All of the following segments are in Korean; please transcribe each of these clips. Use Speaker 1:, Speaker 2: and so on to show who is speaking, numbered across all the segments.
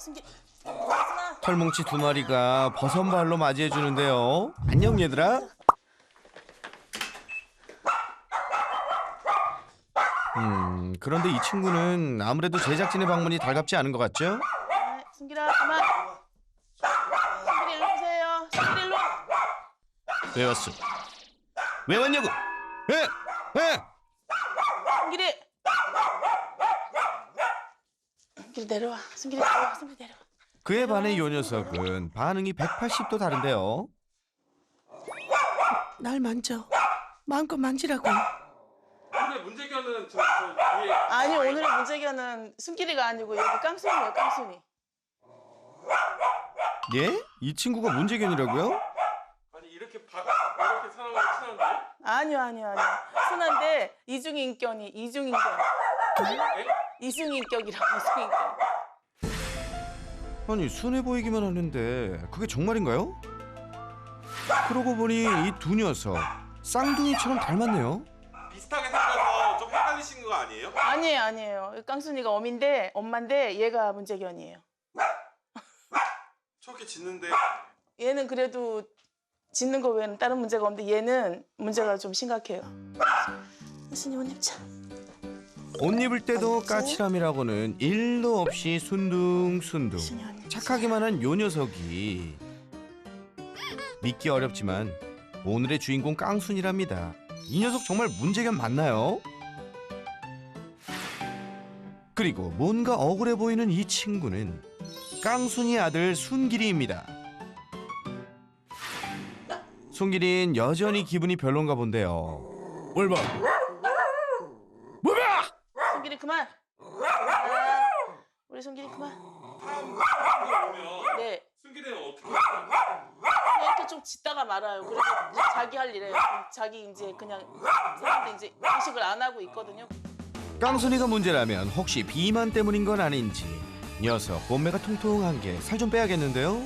Speaker 1: 승기.
Speaker 2: 털뭉치 두 마리가 버선발로 맞이해 주는데요. 안녕 얘들아. 그런데 이 친구는 아무래도 제작진의 방문이 달갑지 않은 것 같죠?
Speaker 1: 승기라 그만. 승기리 일로 오세요. 승기리 일로.
Speaker 2: 왜 왔어? 왜 왔냐고? 에?
Speaker 1: 승기리. 승기리 내려와. 승기리 내려와. 승기리 내려와.
Speaker 2: 그에 반해 요 녀석은 반응이 180도 다른데요.
Speaker 3: 날 만져. 마음껏 만지라고.
Speaker 4: 오늘 문제견은 저 위에
Speaker 1: 아니 오늘의 문제견은 승기리가 아니고 여기 깡순이에요. 깡순이.
Speaker 2: 예? 이 친구가 문제견이라고요?
Speaker 4: 아니 이렇게 사람하고 친한데?
Speaker 1: 아니요. 순한데 이중인격이 이중인격.
Speaker 4: 네?
Speaker 1: 이중인격이라고 이중인격.
Speaker 2: 아니 순해 보이기만 하는데 그게 정말인가요? 그러고 보니 이 두 녀석 쌍둥이처럼 닮았네요.
Speaker 4: 비슷하게 생겨서 좀 헷갈리신 거 아니에요?
Speaker 1: 아니에요. 깡순이가 엄마인데 얘가 문제견이에요.
Speaker 4: 저렇게 짖는데
Speaker 1: 얘는 그래도 짖는 거 외에는 다른 문제가 없는데 얘는 문제가 좀 심각해요. 깡순이 옷 입자.
Speaker 2: 옷 입을 때도 까칠함이라고는 일도 없이 순둥순둥 착하기만 한 요 녀석이 믿기 어렵지만 오늘의 주인공 깡순이랍니다. 이 녀석 정말 문제견 맞나요? 그리고 뭔가 억울해 보이는 이 친구는 깡순이 아들 순길이입니다. 순길이는 여전히 기분이 별론가 본데요. 뭘 봐?
Speaker 1: 승길이 그만. 우리 승길이 그만.
Speaker 4: 오면
Speaker 1: 네.
Speaker 4: 승기는 어떻게
Speaker 1: 이렇게 좀 짖다가 말아요. 그래서 이제 자기 할 일에 자기 이제 그냥 사람들 이제 의식을 안 하고 있거든요.
Speaker 2: 깡순이가 문제라면 혹시 비만 때문인 건 아닌지 녀석 몸매가 통통한 게 살 좀 빼야겠는데요.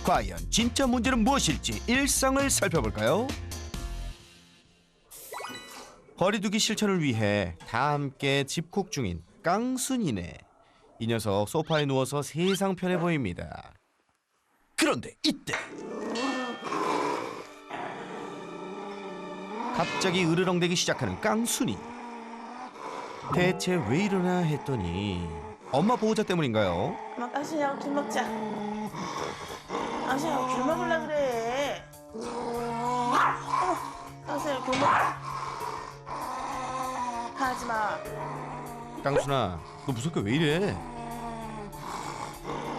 Speaker 2: 과연 진짜 문제는 무엇일지 일상을 살펴볼까요? 거리두기 실천을 위해 다 함께 집콕 중인 깡순이네. 이 녀석 소파에 누워서 세상 편해 보입니다. 그런데 이때 갑자기 으르렁대기 시작하는 깡순이. 대체 왜 이러나 했더니 엄마 보호자 때문인가요?
Speaker 1: 엄마 깡순이하고 귤 먹자. 깡순이하고 귤 먹으려 그래. 깡순이하고 귤 먹자. 하지 마.
Speaker 2: 깡순아, 너 무섭게 왜 이래?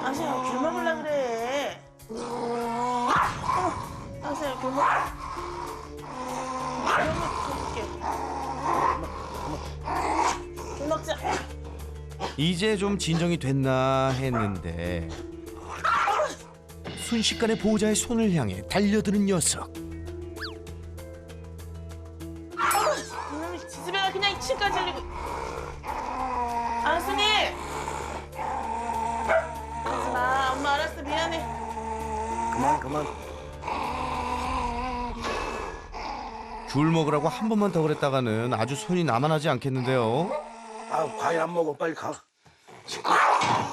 Speaker 1: 깡순이하고 귤 먹으려 그래. 깡순이하고 귤 먹자. 귤 먹자.
Speaker 2: 이제 좀 진정이 됐나 했는데 순식간에 보호자의 손을 향해 달려드는 녀석.
Speaker 1: 이놈이 지지배가 그냥 침까지 흘리고. 깡순이. 하지마. 엄마 알았어. 미안해.
Speaker 3: 그만.
Speaker 2: 귤 먹으라고 한 번만 더 그랬다가는 아주 손이 나만하지 않겠는데요.
Speaker 3: 아, 과일 안 먹어. 빨리 가.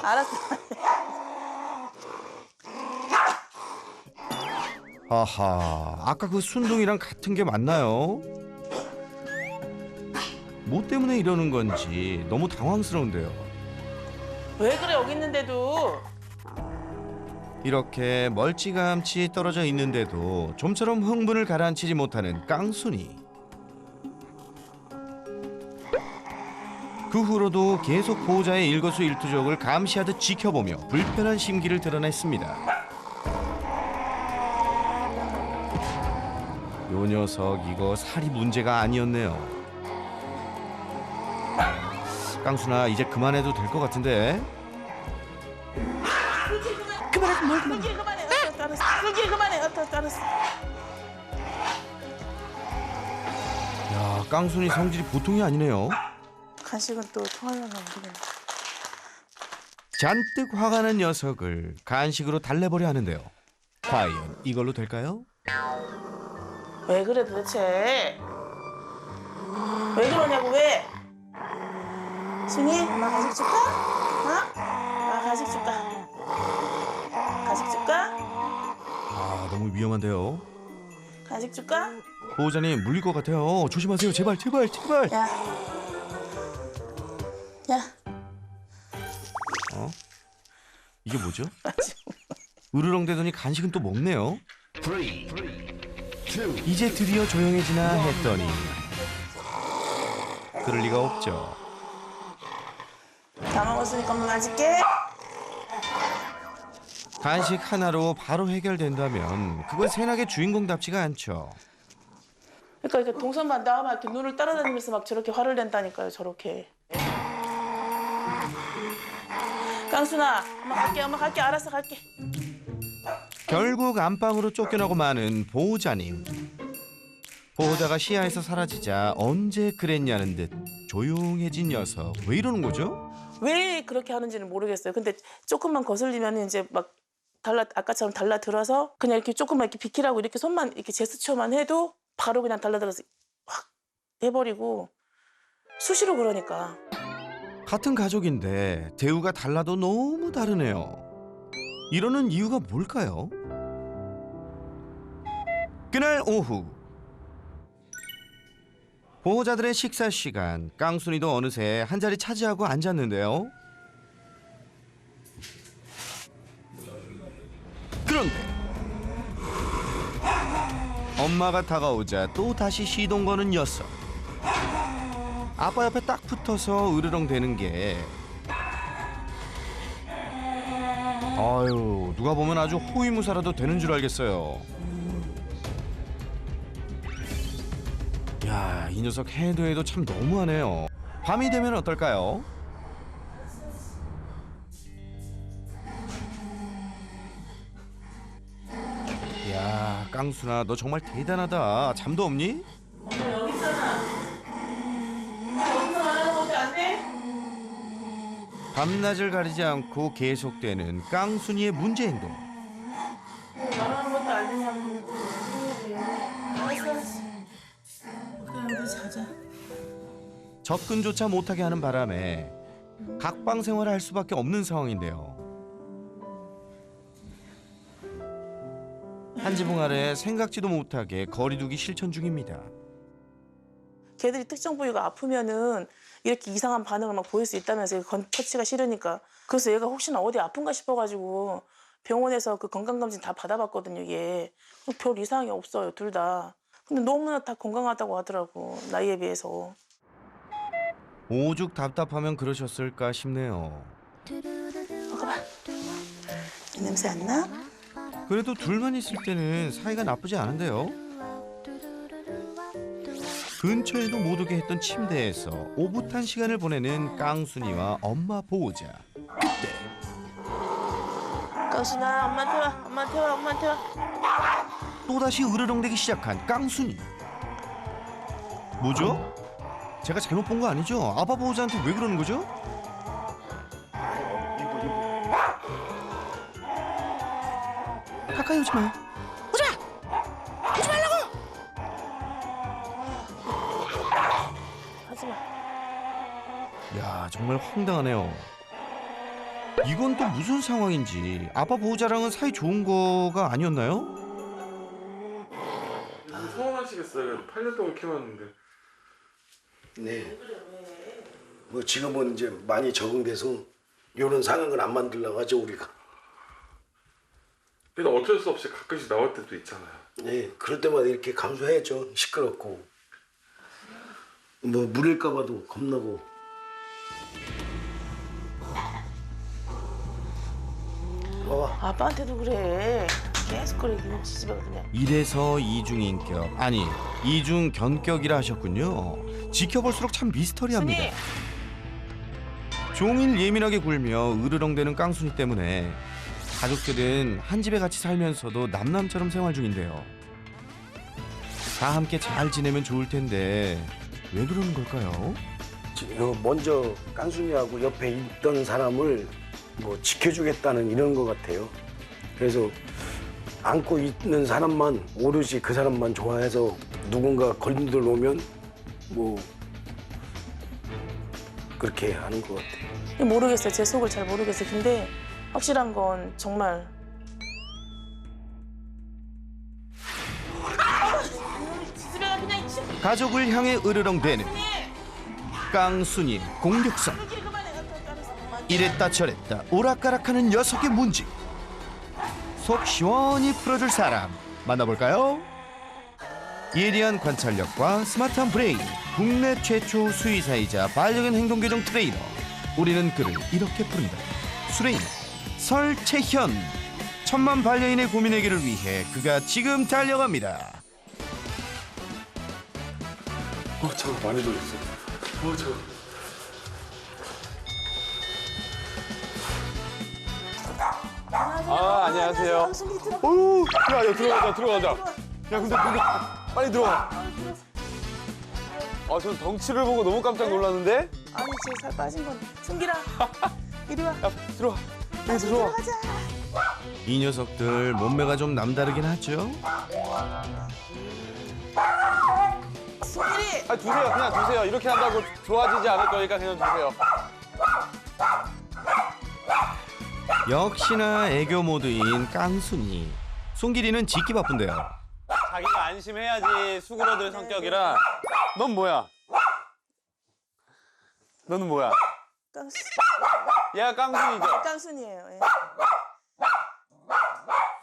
Speaker 1: 알았어.
Speaker 2: 아하, 아까 그 순둥이랑 같은 게 맞나요? 뭐 때문에 이러는 건지 너무 당황스러운데요.
Speaker 1: 왜 그래 여기 있는데도.
Speaker 2: 이렇게 멀찌감치 떨어져 있는데도 좀처럼 흥분을 가라앉히지 못하는 깡순이. 그 후로도 계속 보호자의 일거수일투족을 감시하듯 지켜보며 불편한 심기를 드러냈습니다. 요 녀석 이거 살이 문제가 아니었네요. 깡순아 이제 그만해도 될 것 같은데.
Speaker 1: 그만해. 뭘 그만해. 승기 그만해. 알았어. 승기 그만해. 알았어.
Speaker 2: 야, 깡순이 성질이 보통이 아니네요.
Speaker 1: 간식은 또 토하려나 모르겠네.
Speaker 2: 잔뜩 화가 난 녀석을 간식으로 달래버려 하는데요. 과연 이걸로 될까요?
Speaker 1: 왜 그래 도대체? 왜 그러냐고 왜? 승희 엄마 간식 줄까? 간식 줄까? 간식 줄까?
Speaker 2: 아, 너무 위험한데요.
Speaker 1: 간식 줄까?
Speaker 2: 보호자님 물릴 것 같아요. 조심하세요. 제발, 제발, 제발.
Speaker 1: 야. 야.
Speaker 2: 어? 이게 뭐죠? 으르렁대더니 간식은 또 먹네요. 이제 드디어 조용해지나 했더니 그럴 리가 없죠.
Speaker 1: 다 먹었으니까 엄마 맞을게.
Speaker 2: 간식 하나로 바로 해결된다면 그건 새나게 주인공답지가 않죠.
Speaker 1: 그러니까 이렇게 동선만 나와만 이렇게 눈을 따라다니면서 막 저렇게 화를 낸다니까요. 저렇게. 깡순아, 엄마 갈게, 알았어, 갈게.
Speaker 2: 결국 안방으로 쫓겨나고 마는 보호자님. 보호자가 시야에서 사라지자 언제 그랬냐는 듯 조용해진 녀석. 왜 이러는 거죠?
Speaker 1: 왜 그렇게 하는지는 모르겠어요. 근데 조금만 거슬리면 이제 막 아까처럼 달라들어서 그냥 이렇게 조금만 이렇게 비키라고 이렇게 손만 이렇게 제스처만 해도 바로 그냥 달라들어서 확 해버리고 수시로 그러니까.
Speaker 2: 같은 가족인데 대우가 달라도 너무 다르네요. 이러는 이유가 뭘까요? 그날 오후 보호자들의 식사 시간. 깡순이도 어느새 한 자리 차지하고 앉았는데요. 그런데 엄마가 다가오자 또 다시 시동 거는 녀석. 아빠 옆에 딱 붙어서 으르렁대는 게 아유, 누가 보면 아주 호위무사라도 되는 줄 알겠어요. 야, 이 녀석 해도 해도 참 너무하네요. 밤이 되면 어떨까요? 야, 깡순아, 너 정말 대단하다. 잠도 없니?
Speaker 1: 여기 있잖아. 여기서 말하는 거지 안 돼?
Speaker 2: 밤낮을 가리지 않고 계속되는 깡순이의 문제 행동.
Speaker 1: 말하는 것도 안 되냐고. 알았어. 그냥 우리 자자.
Speaker 2: 접근조차 못하게 하는 바람에 각방 생활을 할 수밖에 없는 상황인데요. 한 지붕 아래 생각지도 못하게 거리두기 실천 중입니다.
Speaker 1: 걔들이 특정 부위가 아프면은 이렇게 이상한 반응을 막 보일 수 있다면서요. 터치가 싫으니까. 그래서 얘가 혹시나 어디 아픈가 싶어가지고 병원에서 그 건강검진 다 받아봤거든요. 얘. 별 이상이 없어요. 둘 다. 근데 너무나 다 건강하다고 하더라고. 나이에 비해서.
Speaker 2: 오죽 답답하면 그러셨을까 싶네요.
Speaker 1: 먹어봐. 이 냄새 안 나?
Speaker 2: 그래도 둘만 있을 때는 사이가 나쁘지 않은데요. 근처에도 못 오게 했던 침대에서 오붓한 시간을 보내는 깡순이와 엄마 보호자. 그때
Speaker 1: 깡순아, 엄마한테 와. 엄마한테 와. 엄마한테 와.
Speaker 2: 또다시 으르렁대기 시작한 깡순이. 뭐죠? 제가 잘못 본 거 아니죠? 아빠 보호자한테 왜 그러는 거죠? 가까이 오지 마. 오지 마! 오지 말라고!
Speaker 1: 하지 마.
Speaker 2: 야, 정말 황당하네요. 이건 또 무슨 상황인지. 아빠 보호자랑은 사이 좋은 거가 아니었나요?
Speaker 4: 너무 서운하시겠어요. 8년 동안 키웠는데.
Speaker 3: 네. 뭐 지금은 이제 많이 적응돼서 이런 상황을 안 만들려고 하죠 우리가.
Speaker 4: 그래도 어쩔 수 없이 가끔씩 나올 때도 있잖아요.
Speaker 3: 네. 그럴 때마다 이렇게 감수해야죠. 시끄럽고 뭐 물릴까봐도 겁나고. 봐봐.
Speaker 1: 아빠한테도 그래. 계속 그래. 지집에 그냥.
Speaker 2: 이래서 이중인격, 아니 이중견격이라 하셨군요. 지켜볼수록 참 미스터리합니다.
Speaker 1: 순이!
Speaker 2: 종일 예민하게 굴며 으르렁대는 깡순이 때문에 가족들은 한 집에 같이 살면서도 남남처럼 생활 중인데요. 다 함께 잘 지내면 좋을 텐데 왜 그러는 걸까요?
Speaker 3: 먼저 깐순이하고 옆에 있던 사람을 뭐 지켜주겠다는 이런 것 같아요. 그래서 안고 있는 사람만 오롯이 그 사람만 좋아해서 누군가 걸림돌 오면 뭐 그렇게 하는 것 같아요.
Speaker 1: 모르겠어요. 제 속을 잘 모르겠어요. 근데 확실한 건 정말
Speaker 2: 가족을 향해 으르렁대는 깡순이의 공격성. 이랬다 저랬다 오락가락하는 녀석의 문제. 속 시원히 풀어줄 사람 만나볼까요? 예리한 관찰력과 스마트한 브레인, 국내 최초 수의사이자 반려견 행동교정 트레이너. 우리는 그를 이렇게 부른다. 수레인 설채현. 천만 반려인의 고민 해결을 위해 그가 지금 달려갑니다.
Speaker 4: 잠깐 많이 돌렸어. 잠깐.
Speaker 5: 아, 안녕하세요. 어우, 야, 들어가자. 야, 근데 빨리 들어가. 아, 전 덩치를 보고 너무 깜짝 놀랐는데?
Speaker 1: 아니 제 살 빠진 건 승기라 이리 와.
Speaker 5: 야, 들어와. 여기 들어와.
Speaker 2: 이 녀석들 몸매가 좀 남다르긴 하죠.
Speaker 1: 승기리.
Speaker 5: 아, 두세요. 그냥 두세요. 이렇게 한다고 좋아지지 않을 거니까 그냥 두세요.
Speaker 2: 역시나 애교 모드인 깡순이. 송길이는 짖기 바쁜데요.
Speaker 5: 자기가 안심해야지 수그러들 성격이라. 넌 뭐야? 너는 뭐야?
Speaker 1: 깡순.
Speaker 5: 얘가 깡순이죠?
Speaker 1: 깡순이에요. 예.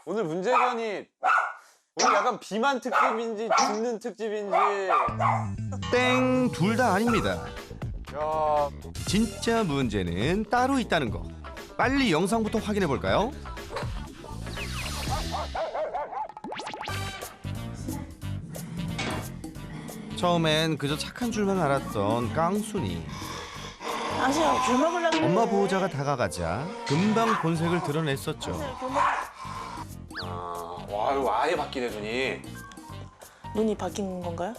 Speaker 5: 오늘 문재견이 오늘 약간 비만 특집인지 죽는 특집인지.
Speaker 2: 땡, 둘 다 아닙니다.
Speaker 5: 야,
Speaker 2: 진짜 문제는 따로 있다는 거. 빨리 영상부터 확인해 볼까요? 처음엔 그저 착한 줄만 알았던 깡순이.
Speaker 1: 당신아 귤 먹으려고
Speaker 2: 엄마
Speaker 1: 그래.
Speaker 2: 보호자가 다가가자 금방 본색을 드러냈었죠.
Speaker 1: 귤 먹-
Speaker 5: 와, 이거 아예 바뀌네, 눈이.
Speaker 1: 눈이 바뀐 건가요?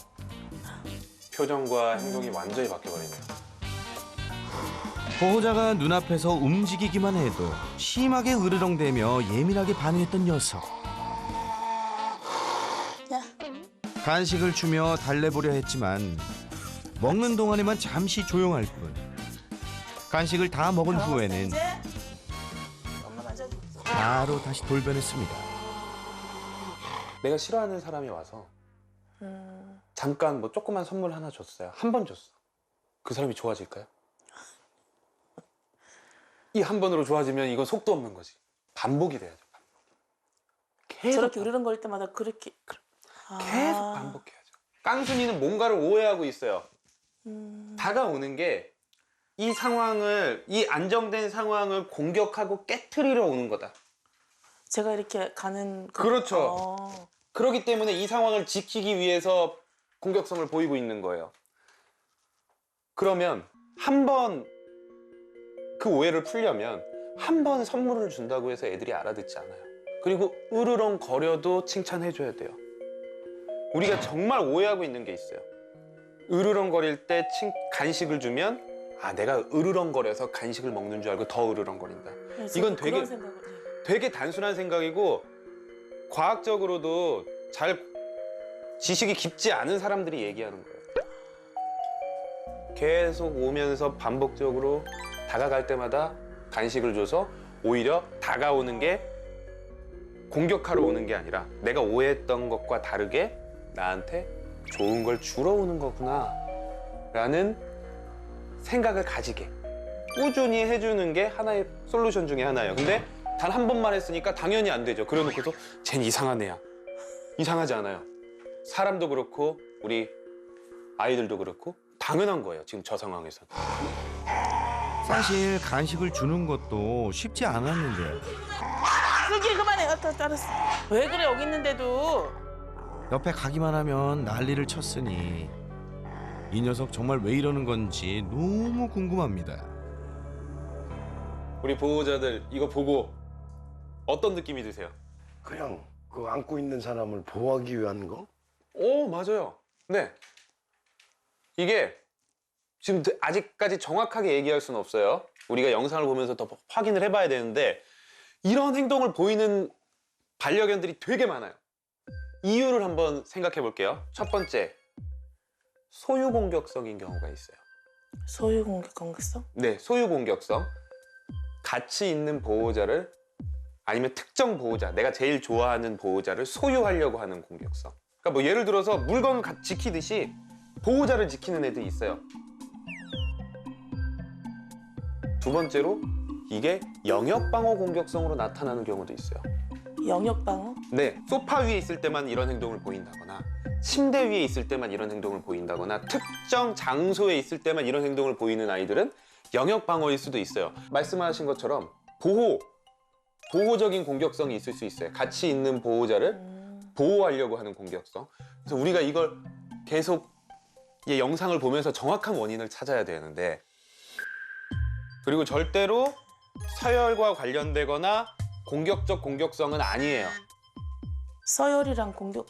Speaker 5: 표정과 행동이 완전히 바뀌어버리네요.
Speaker 2: 보호자가 눈앞에서 움직이기만 해도 심하게 으르렁대며 예민하게 반응했던 녀석.
Speaker 1: 야.
Speaker 2: 간식을 주며 달래보려 했지만 먹는 동안에만 잠시 조용할 뿐. 간식을 다 먹은 후에는
Speaker 1: 이제 엄마 맞아.
Speaker 2: 바로 다시 돌변했습니다.
Speaker 5: 내가 싫어하는 사람이 와서 잠깐 뭐 조그만 선물 하나 줬어요. 한 번 줬어. 그 사람이 좋아질까요? 이 한 번으로 좋아지면 이건 속도 없는 거지. 반복이 돼야죠. 계속,
Speaker 1: 저렇게 으르렁거릴 때마다 그렇게
Speaker 5: 계속 반복해야죠. 깡순이는 뭔가를 오해하고 있어요. 다가오는 게 이 상황을, 이 안정된 상황을 공격하고 깨트리러 오는 거다.
Speaker 1: 제가 이렇게 가는
Speaker 5: 그렇죠. 그렇기 때문에 이 상황을 지키기 위해서 공격성을 보이고 있는 거예요. 그러면 한 번 그 오해를 풀려면 한 번 선물을 준다고 해서 애들이 알아듣지 않아요. 그리고 으르렁거려도 칭찬해줘야 돼요. 우리가 정말 오해하고 있는 게 있어요. 으르렁거릴 때 간식을 주면 아, 내가 으르렁거려서 간식을 먹는 줄 알고 더 으르렁거린다. 이건 되게 되게 단순한 생각이고 과학적으로도 잘 지식이 깊지 않은 사람들이 얘기하는 거예요. 계속 오면서 반복적으로 다가갈 때마다 간식을 줘서 오히려 다가오는 게 공격하러 오는 게 아니라 내가 오해했던 것과 다르게 나한테 좋은 걸 주러 오는 거구나 라는 생각을 가지게 꾸준히 해주는 게 하나의 솔루션 중에 하나예요. 근데 단 한 번만 했으니까 당연히 안 되죠. 그래놓고서 쟨 이상한 애야. 이상하지 않아요. 사람도 그렇고 우리 아이들도 그렇고 당연한 거예요. 지금 저 상황에서.
Speaker 2: 사실 간식을 주는 것도 쉽지 않았는데요.
Speaker 1: 승기 그만해. 알았어. 왜 그래 여기 있는데도.
Speaker 2: 옆에 가기만 하면 난리를 쳤으니 이 녀석 정말 왜 이러는 건지 너무 궁금합니다.
Speaker 5: 우리 보호자들 이거 보고 어떤 느낌이 드세요?
Speaker 3: 그냥 그 안고 있는 사람을 보호하기 위한 거?
Speaker 5: 오, 맞아요. 네. 이게 지금 아직까지 정확하게 얘기할 수는 없어요. 우리가 영상을 보면서 더 확인을 해봐야 되는데 이런 행동을 보이는 반려견들이 되게 많아요. 이유를 한번 생각해 볼게요. 첫 번째, 소유 공격성인 경우가 있어요.
Speaker 1: 소유 공격성?
Speaker 5: 네, 소유 공격성. 가치 있는 보호자를 아니면 특정 보호자, 내가 제일 좋아하는 보호자를 소유하려고 하는 공격성. 그러니까 뭐 예를 들어서 물건을 지키듯이 보호자를 지키는 애들이 있어요. 두 번째로 이게 영역 방어 공격성으로 나타나는 경우도 있어요.
Speaker 1: 영역 방어?
Speaker 5: 네, 소파 위에 있을 때만 이런 행동을 보인다거나 침대 위에 있을 때만 이런 행동을 보인다거나 특정 장소에 있을 때만 이런 행동을 보이는 아이들은 영역 방어일 수도 있어요. 말씀하신 것처럼 보호적인 공격성이 있을 수 있어요. 가치 있는 보호자를 보호하려고 하는 공격성. 그래서 우리가 이걸 계속 이 영상을 보면서 정확한 원인을 찾아야 되는데, 그리고 절대로 서열과 관련되거나 공격적 공격성은 아니에요.
Speaker 1: 서열이랑 공격.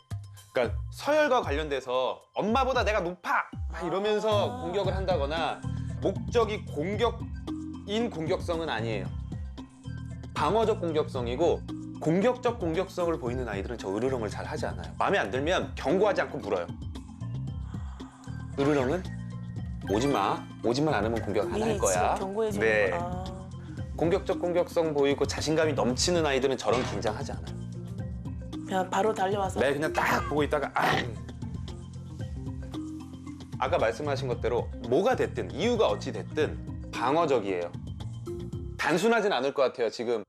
Speaker 5: 그러니까 서열과 관련돼서 엄마보다 내가 높아! 막 이러면서 공격을 한다거나 목적이 공격인 공격성은 아니에요. 방어적 공격성이고, 공격적 공격성을 보이는 아이들은 저 으르렁을 잘 하지 않아요. 마음에 안 들면 경고하지 않고 물어요. 으르렁은 오지만 않으면 공격 안 할 거야.
Speaker 1: 경고해 주는
Speaker 5: 네.
Speaker 1: 거.
Speaker 5: 공격적 공격성 보이고 자신감이 넘치는 아이들은 저런 긴장하지 않아요.
Speaker 1: 그냥 바로 달려와서.
Speaker 5: 네, 그냥 딱 보고 있다가 아까 말씀하신 것대로 뭐가 됐든 이유가 어찌 됐든 방어적이에요. 단순하진 않을 것 같아요, 지금.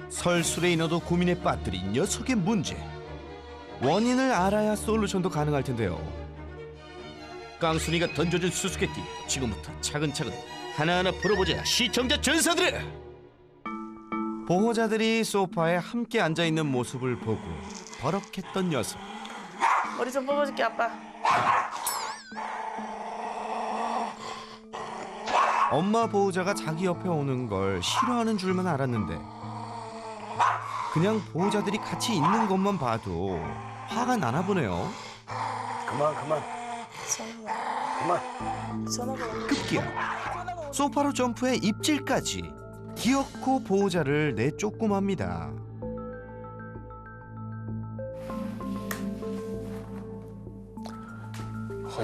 Speaker 2: 설술에 인어도 고민에 빠뜨린 녀석의 문제. 원인을 알아야 솔루션도 가능할 텐데요. 깡순이가 던져준 수수께끼, 지금부터 차근차근 하나하나 풀어보자. 시청자 전사들의 보호자들이 소파에 함께 앉아있는 모습을 보고 버럭했던 녀석.
Speaker 1: 머리 좀 뽑아줄게, 아빠.
Speaker 2: 엄마 보호자가 자기 옆에 오는 걸 싫어하는 줄만 알았는데, 그냥 보호자들이 같이 있는 것만 봐도 화가 나나 보네요.
Speaker 3: 그만.
Speaker 1: 전화가 왔는데.
Speaker 2: 급기야 소파로 점프해 입질까지. 기어코 보호자를 내쫓고맙니다.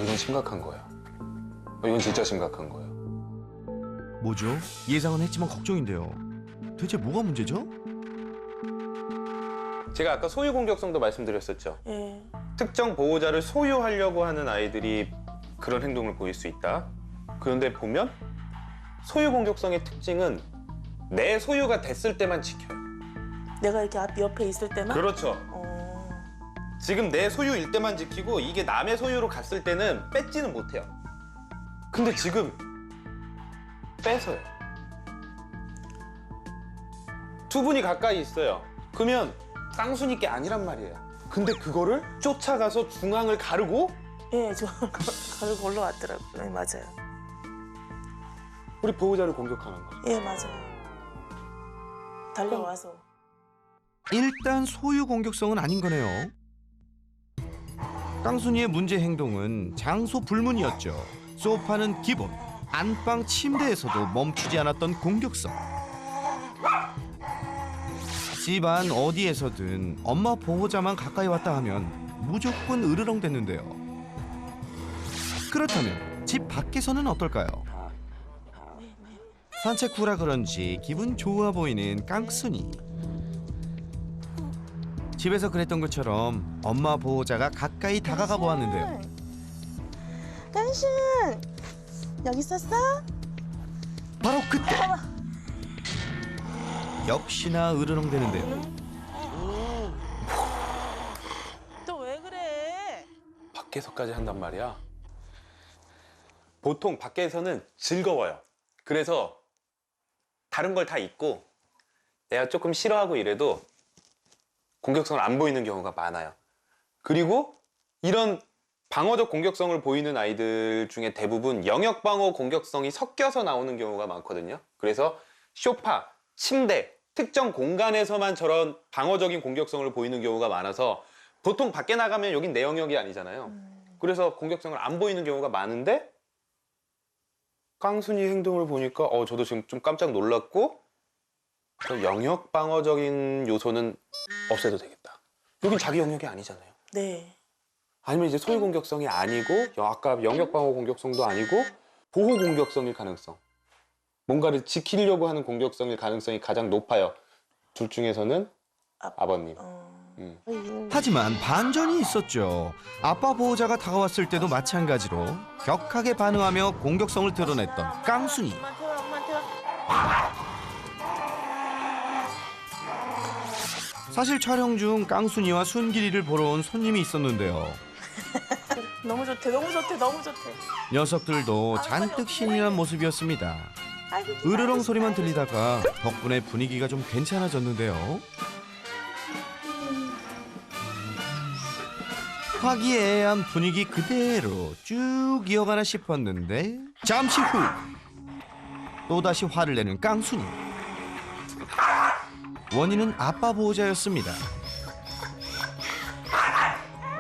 Speaker 5: 이건 심각한 거예요. 이건 진짜 심각한 거예요.
Speaker 2: 뭐죠? 예상은 했지만 걱정인데요. 대체 뭐가 문제죠?
Speaker 5: 제가 아까 소유 공격성도 말씀드렸었죠.
Speaker 1: 예.
Speaker 5: 특정 보호자를 소유하려고 하는 아이들이 그런 행동을 보일 수 있다. 그런데 보면 소유 공격성의 특징은 내 소유가 됐을 때만 지켜요.
Speaker 1: 내가 이렇게 옆에 있을 때만.
Speaker 5: 그렇죠.
Speaker 1: 어.
Speaker 5: 지금 내 소유일 때만 지키고 이게 남의 소유로 갔을 때는 뺏지는 못해요. 근데 지금 뺏어요. 두 분이 가까이 있어요. 그러면 깡순이 게 아니란 말이에요. 근데 그거를 쫓아가서 중앙을 가르고
Speaker 1: 예, 저 가지고 올라왔더라고요. 예, 맞아요.
Speaker 5: 우리 보호자를 공격하는 거죠.
Speaker 1: 예, 맞아요. 달려와서.
Speaker 2: 일단 소유 공격성은 아닌 거네요. 깡순이의 문제 행동은 장소 불문이었죠. 소파는 기본, 안방 침대에서도 멈추지 않았던 공격성. 집안 어디에서든 엄마 보호자만 가까이 왔다 하면 무조건 으르렁댔는데요. 그렇다면 집 밖에서는 어떨까요? 산책 후라 그런지 기분 좋아 보이는 깡순이. 집에서 그랬던 것처럼 엄마 보호자가 가까이 다가가 보았는데요.
Speaker 1: 깐순! 여기 있었어?
Speaker 2: 바로 그때 역시나 으르렁대는데요.
Speaker 1: 또 왜 그래?
Speaker 5: 밖에서까지 한단 말이야. 보통 밖에서는 즐거워요. 그래서 다른 걸 다 잊고 내가 조금 싫어하고 이래도 공격성을 안 보이는 경우가 많아요. 그리고 이런 방어적 공격성을 보이는 아이들 중에 대부분 영역 방어 공격성이 섞여서 나오는 경우가 많거든요. 그래서 소파, 침대, 특정 공간에서만 저런 방어적인 공격성을 보이는 경우가 많아서 보통 밖에 나가면 여긴 내 영역이 아니잖아요. 그래서 공격성을 안 보이는 경우가 많은데 깡순이 행동을 보니까 저도 지금 좀 깜짝 놀랐고 영역 방어적인 요소는 없애도 되겠다. 여긴 자기 영역이 아니잖아요.
Speaker 1: 네.
Speaker 5: 아니면 이제 소유 공격성이 아니고 아까 영역 방어 공격성도 아니고 보호 공격성일 가능성, 뭔가를 지키려고 하는 공격성일 가능성이 가장 높아요. 둘 중에서는 아버님.
Speaker 2: 하지만 반전이 있었죠. 아빠 보호자가 다가왔을 때도 마찬가지로 격하게 반응하며 공격성을 드러냈던 깡순이. 사실 촬영 중 깡순이와 순길이를 보러 온 손님이 있었는데요.
Speaker 1: 너무 좋대, 너무 좋대, 너무 좋대.
Speaker 2: 녀석들도 잔뜩 신이 난 모습이었습니다. 으르렁 소리만 들리다가 덕분에 분위기가 좀 괜찮아졌는데요. 화기애애한 분위기 그대로 쭉 이어가나 싶었는데 잠시 후 또다시 화를 내는 깡순이. 원인은 아빠 보호자였습니다.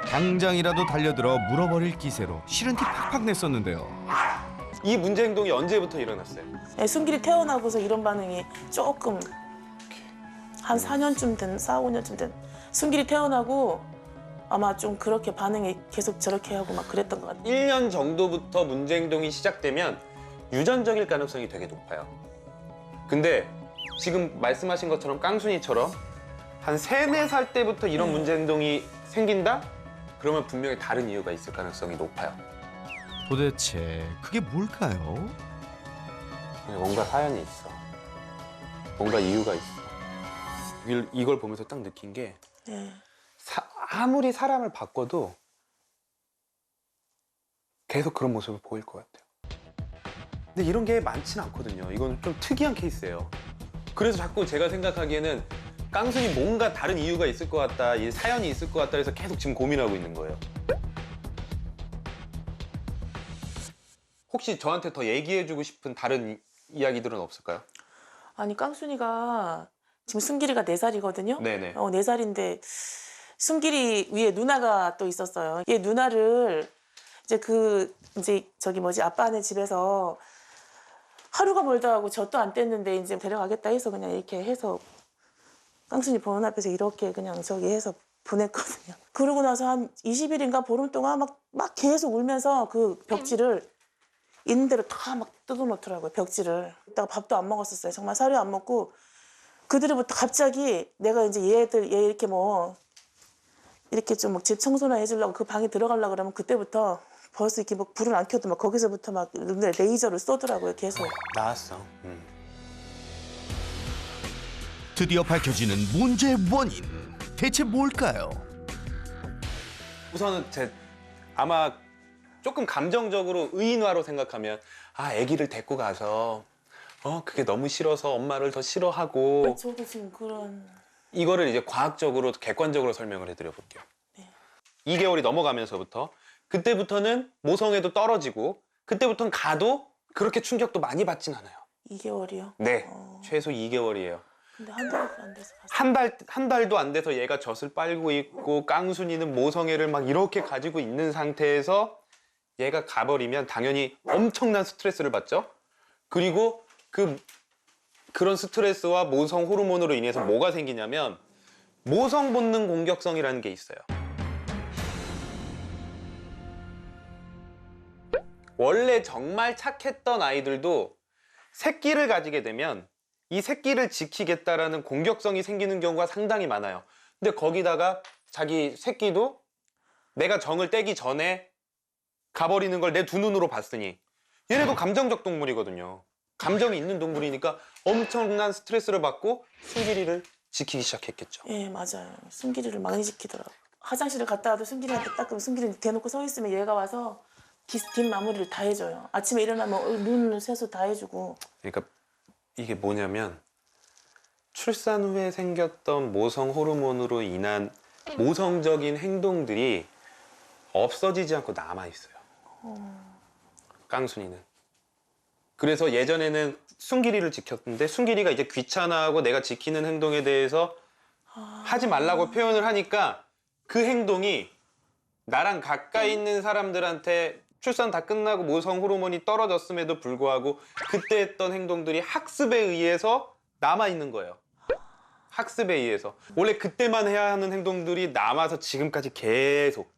Speaker 2: 당장이라도 달려들어 물어버릴 기세로 싫은 티 팍팍 냈었는데요.
Speaker 5: 이 문제 행동이 언제부터 일어났어요?
Speaker 1: 예, 순길이 태어나고서 이런 반응이 조금 한 4년쯤 된, 4, 5년쯤 된. 순길이 태어나고 아마 좀 그렇게 반응이 계속 저렇게 하고 막 그랬던 것 같아요.
Speaker 5: 1년 정도부터 문제 행동이 시작되면 유전적일 가능성이 되게 높아요. 근데 지금 말씀하신 것처럼 깡순이처럼 한 3, 4살 때부터 이런 문제 행동이 생긴다? 그러면 분명히 다른 이유가 있을 가능성이 높아요.
Speaker 2: 도대체 그게 뭘까요?
Speaker 5: 뭔가 사연이 있어. 뭔가 이유가 있어. 이걸 보면서 딱 느낀 게
Speaker 1: 예.
Speaker 5: 아무리 사람을 바꿔도 계속 그런 모습을 보일 것 같아요. 근데 이런 게 많지는 않거든요. 이건 좀 특이한 케이스예요. 그래서 자꾸 제가 생각하기에는 깡순이 뭔가 다른 이유가 있을 것 같다, 이 사연이 있을 것 같다 해서 계속 지금 고민하고 있는 거예요. 혹시 저한테 더 얘기해주고 싶은 다른 이야기들은 없을까요?
Speaker 1: 아니 깡순이가 지금 순길이가 4살이거든요.
Speaker 5: 네네.
Speaker 1: 4살인데 순길이 위에 누나가 또 있었어요. 얘 누나를 이제 저기 뭐지 아빠네 집에서 하루가 멀다 하고 젖도 안 뗐는데 이제 데려가겠다 해서 그냥 이렇게 해서 깡순이 보는 앞에서 이렇게 그냥 저기 해서 보냈거든요. 그러고 나서 한 20일인가 보름 동안 막 계속 울면서 그 벽지를 있는 대로 다 막 뜯어놓더라고요, 벽지를. 이따가 밥도 안 먹었었어요. 정말 사료 안 먹고 그 뒤로부터 갑자기 내가 이제 얘 이렇게 뭐 이렇게 좀 집 청소나 해주려고 그 방에 들어가려고 그러면 그때부터 벌써 이렇게 뭐 불을 안 켜도 막 거기서부터 막 레이저를 쏘더라고요, 계속.
Speaker 5: 나왔어.
Speaker 2: 드디어 밝혀지는 문제의 원인. 대체 뭘까요?
Speaker 5: 우선은 아마 조금 감정적으로 의인화로 생각하면 아기를 데리고 가서 그게 너무 싫어서 엄마를 더 싫어하고
Speaker 1: 저도 지금 그런.
Speaker 5: 이거를 이제 과학적으로 객관적으로 설명을 해드려 볼게요. 2개월이 넘어가면서부터 그때부터는 모성애도 떨어지고 그때부터는 가도 그렇게 충격도 많이 받진 않아요.
Speaker 1: 2개월이요?
Speaker 5: 네, 최소 2개월이에요.
Speaker 1: 근데 한 달도 안 돼서 갔어요.
Speaker 5: 한 달도 안 돼서 얘가 젖을 빨고 있고 깡순이는 모성애를 막 이렇게 가지고 있는 상태에서 얘가 가버리면 당연히 엄청난 스트레스를 받죠. 그리고 그런 스트레스와 모성 호르몬으로 인해서 뭐가 생기냐면 모성 본능 공격성이라는 게 있어요. 원래 정말 착했던 아이들도 새끼를 가지게 되면 이 새끼를 지키겠다라는 공격성이 생기는 경우가 상당히 많아요. 근데 거기다가 자기 새끼도 내가 정을 떼기 전에 가버리는 걸 내 두 눈으로 봤으니 얘네도 감정적 동물이거든요. 감정이 있는 동물이니까 엄청난 스트레스를 받고 순길이를 지키기 시작했겠죠.
Speaker 1: 예, 맞아요. 순길이를 많이 지키더라고요. 화장실을 갔다 와도 순길이한테 딱 그러면 순길이 대놓고 서 있으면 얘가 와서 뒷 마무리를 다 해줘요. 아침에 일어나면 눈 세수 다 해주고.
Speaker 5: 그러니까 이게 뭐냐면 출산 후에 생겼던 모성 호르몬으로 인한 모성적인 행동들이 없어지지 않고 남아있어요. 깡순이는. 그래서 예전에는 순길이를 지켰는데 순길이가 이제 귀찮아하고 내가 지키는 행동에 대해서 하지 말라고 표현을 하니까 그 행동이 나랑 가까이 있는 사람들한테 출산 다 끝나고 모성 호르몬이 떨어졌음에도 불구하고 그때 했던 행동들이 학습에 의해서 남아있는 거예요. 학습에 의해서. 원래 그때만 해야 하는 행동들이 남아서 지금까지 계속.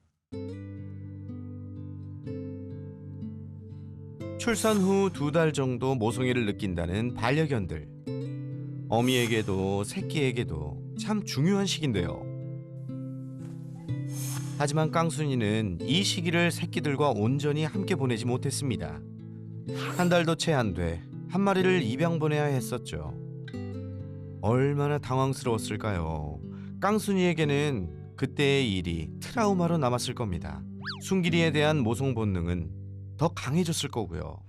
Speaker 2: 출산 후 2달 정도 모성애를 느낀다는 반려견들. 어미에게도 새끼에게도 참 중요한 시기인데요. 하지만 깡순이는 이 시기를 새끼들과 온전히 함께 보내지 못했습니다. 한 달도 채 안 돼 한 마리를 입양 보내야 했었죠. 얼마나 당황스러웠을까요? 깡순이에게는 그때의 일이 트라우마로 남았을 겁니다. 순길이에 대한 모성 본능은 더 강해졌을 거고요.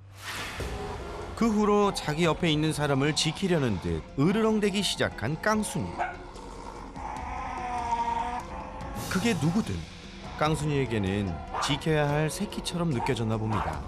Speaker 2: 그 후로 자기 옆에 있는 사람을 지키려는 듯 으르렁대기 시작한 깡순이. 그게 누구든 깡순이에게는 지켜야 할 새끼처럼 느껴졌나 봅니다.